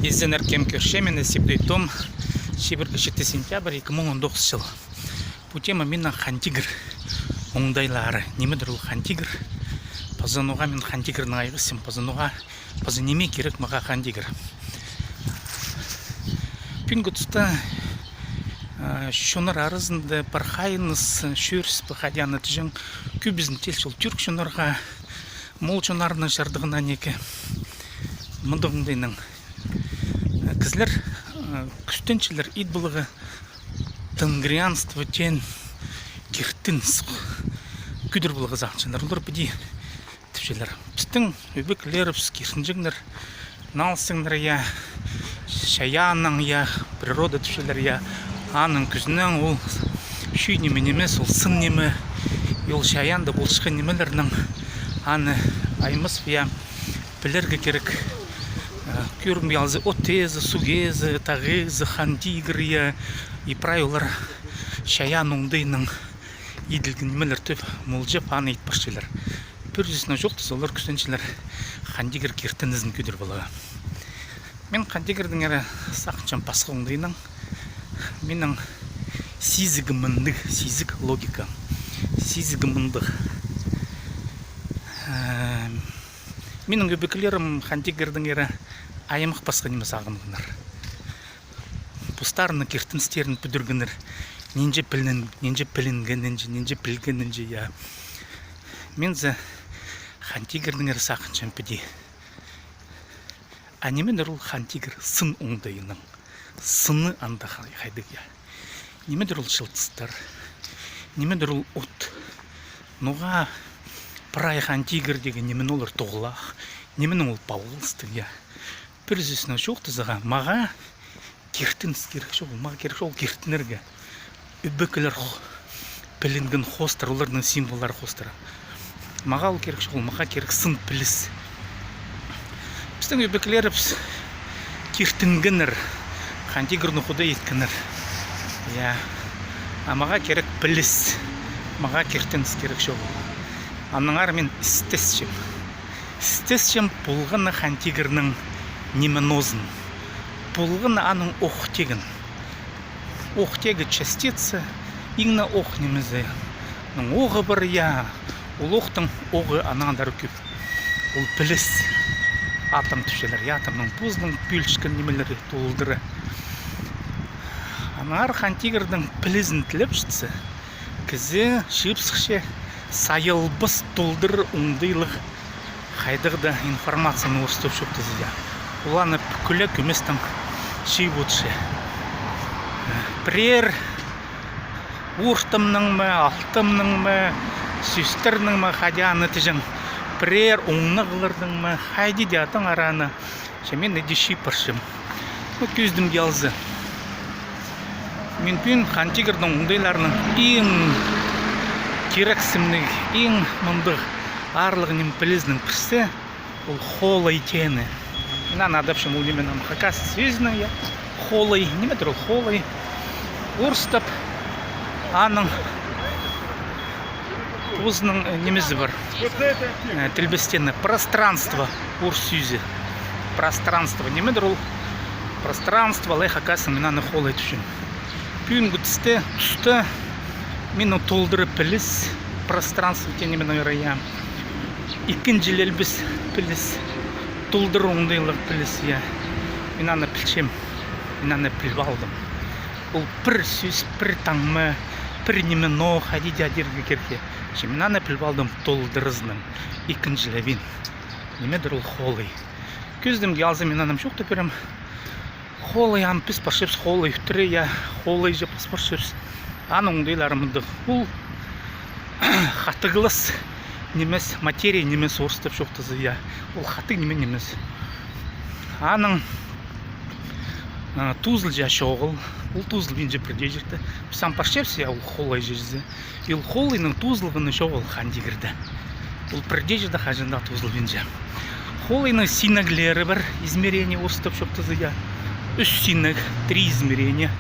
Изденер кем көршемен есептейтім 7 сентябрь 2019 жыл. Бұл тема менің хантигр оңдайлары. Немедір ол хантигр? Пазануға мен хантигрның айғысым. Пазануға неме керек маға хантигр. Пингутста шонар арызында пархайыныз шөріс пахадяны түжің күбізін телшіл түрк шонарға мол шонарының жардығына неке мұндығындайның кізлер күстеншілер ит бұлығы тынгрианство тен кертін күдір бұлығы зақчылар олар біде түпшелер біздің өбекілеріпс керсінжіңдер налсыңдыр я шаяның я природа түпшелер я аның күзінен ол шүй немен емес ол сын неме ол шаянды бұл шықын немелерінің аны аймыс я білерге керек көрім ялзы отезі, сугезі, тағезі, хантигрия и правилар шаян оңдайының еділген немелер төп мұлжеп аны етпашчылар. Бүрзісіне жоқты солар күстеншілер хантигр кертінізін көдір болығы. Мен хантигрдің әрі сақыншан пасқа оңдайының менің сезігіміндік, сезік логика, сезігіміндік. Менің өбекілерім хантигрдің әрі айымық басқа немес ағынғыныр. Бұстарыны кертін стерін бүдіргінір. Ненже пілгенінже, я. Мензі хантигрдің әрі сақыншан піде. Анемен ол хантигр сын оңдайының. Сыны анда қайдық, я. Немедір ол шылтыстар. Немедір ол от. Нұға прай хантигр деген немен олар тоғылақ. Немен ол пауылыстық, я. Бүрзісіне жоқтызыға маға кертініз керек жоқ, маға керек жоқ кертінерге үббекілер пілінген хостар, олардың символлары хостары. Маға ол керек жоқ, маға керек сын піліс. Біздің үббекілер кертінгенір, хантигрны құда еткенір. Маға керек піліс, маға кертініз керек жоқ. Аныңар мен істесшім. Істесшім болғаны хантигрның неменозын. Полғын аның оқтеген. Оқтегі частица, иңна оқ немезе. Оғы бір я, ол оқтың оғы анаңдар көп. Ол піліс. Атом түшелер, атомның пұздың пүлшкен немелері толдыры. Анар хантигрдің пілізін тіліп жытсы. Кізі шыпсықше сайылбыс толдыры оңдайлық қайдығда информацияны орыстып шөптізі я. Уланы күлі көместің шей бұтшы. Бірер ұртымның мә, алтымның мә, сүстерінің мә, қадияны түжің. Бірер оңнығылырдың мә, қайды деятың араны. Мен әді шей пыршым. Көздім келзі. Мен пүйін хантигрдің оңдайларының ең керексімнің, ең мұндық арлығының пілізінің пірсе, ол холай тені. Мен адапшым ол неменің қақас сөзінің, холай, немедір ол холай. Орыстап, аның өзінің немезі бар. Тілбестені пространство, орыс сөзі. Пространство, немедір ол пространство, лай қақасын мен аны холай түшін. Пүйін күтісті, түсті, мені толдыры піліс, пространство тенемен ойрая. Икінжіл әлбіс піліс. Толдыр оңдайлық піліс, я. Мен аны пілшем, мен аны піліп алдым. Ол бір сөз, бір таңмы, бір немен о, хадиде адерге керке. Мен аны піліп алдым толдырызның, икінжілі немедір ол холай. Көздімге алзы мен анам жоқ төперім. Холай ам піс паршепс, холай үттірі, я. Холай жеп піс паршепс. Аны оңдайларымыздық. Ол қатығылыс. Немес материя немес орыстап жоқтызы, я. Ол хаты немен немес. Аның тузыл жа шоғыл. Ол тузыл бен же бірде жерді. Сам паршепсі, ол холай жерді. Ол холайның тузылғыны шоғыл хантигрді. Ол бірде жерді қажында тузыл бен же. Холайның синаглері бір измерение орыстап жоқтызы, я. 3 синаг, 3 измерение.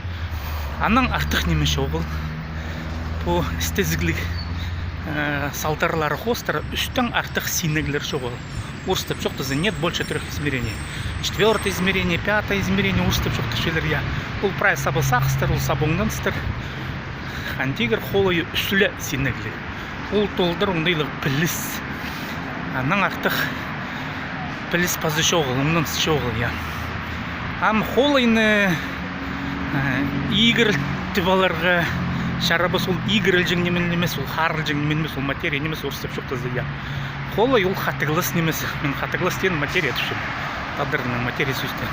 Аның артық неме шоғыл. По стезіглік салтарлары хостары үстің артық синеглер жоғы. Урстеп чоқтызы нет больше 3 измерений. 4 измерение, 5 измерение урстеп чоқты шелер я. Ол прай сабы сақыстыр, ол сабыңнанстыр. Хантигер холойы үсілі сенеглі. Ол толдыр оңдайлы біліс. Аның артық біліс пазы шоғыл, оңнанс шоғыл я. Ам холойны игр тываларға шарабы сол игр ілжің немен немес, ол хар ілжің немен немес, ол материя немес урстеп чоқтызы я. Холой ол хатыглас немес, мен хатыглас тен материя түшім. Тадырның материя сөзді.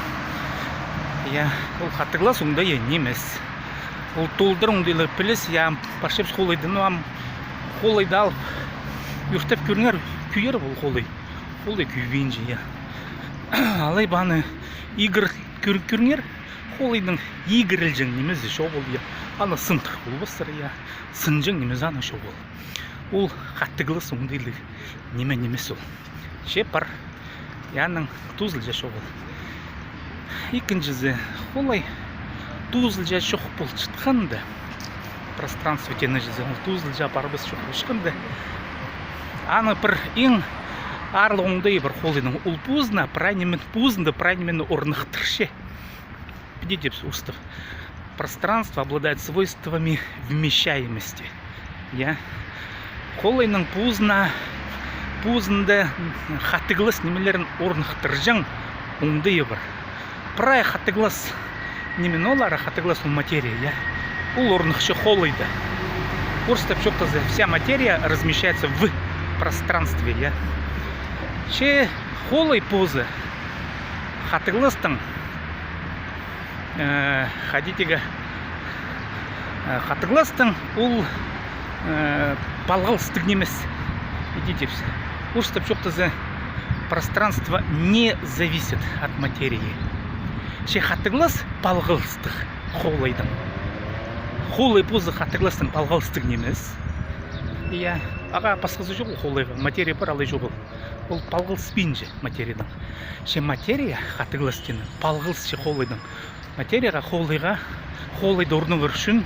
Я ол хатыглас оңда я немес. Ол толдыр оңдайлы піліс, я паршепс холойды, ну ам холойды алып, үртеп көрінер, күйер бұл холой. Холой күйбейін же, я. Алай баны игр көрінер, холойдың игр ілжің немесі шоғыл, я. Аны сынтыр бұл бастыр, я. Сынжың немесі аны шоғыл. Ол хаттыглас оңдайлы неме немес ол. Шепар яның тузылжа шоғыл. Екіншізі, олай тузылжа шоқ бұл шытқанды. Пространство тені жізі, ол тузылжа барбыз шоқ бұл шықанды. Аны бір ең арлы оңдай бір қолының ол пузына, пузынды прайнемен орнықтырше. Видите, устав. Пространство обладает свойствами вмещаемости. Я қолайның пузында хаттыглас немелерін орнықтыржың оңдайы бар. Прай хаттыглас немен олары хаттыглас ол материя, я. Ол орнықшы қолайды. Урстеп чоқтызы вся материя размещается в пространстве, я. Че қолай позы хаттыгластың хадитеге хаттыгластың ол балғалстық немес. Видите, урстеп чоқтызы пространство не зависит от материи. Ше хаттыглас балғалстық қолайдың. Қолай позы хаттыгластың балғалстық немес. Я аға пасқызы жоқ қолайға. Материя бар, алай жоқ. Ол балғалспен же материядан. Ше материя хаттыгластың балғалс ше қолайдың. Материяға қолайды орнығыр үшін,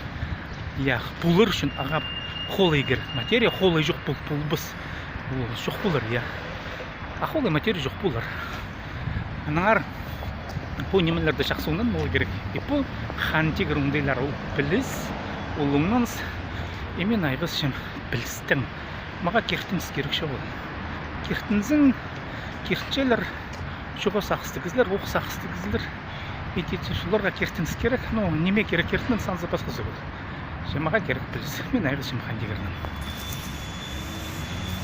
я пулыр үшін аға холой керек. Материя холой жоқ бұл біз. Жоқ болар, я. А холой материя жоқ болар. Анаңар бұл немелерді шақсуынан бол керек. И бұл хантигер оңдайлар ол біліс, ол оңнанс. Емен айбыз шым білістің. Маға кертіңіз керек шо бол. Кертіңізің, кертчелер шоға сақыстығызлар, оқ сақыстығызлар. Ететін шуларға кертіңіз керек. Но неме керек кертінің сан запас қызы бол. Шымаға керек біліс. Мен айбыз шым хантигердің.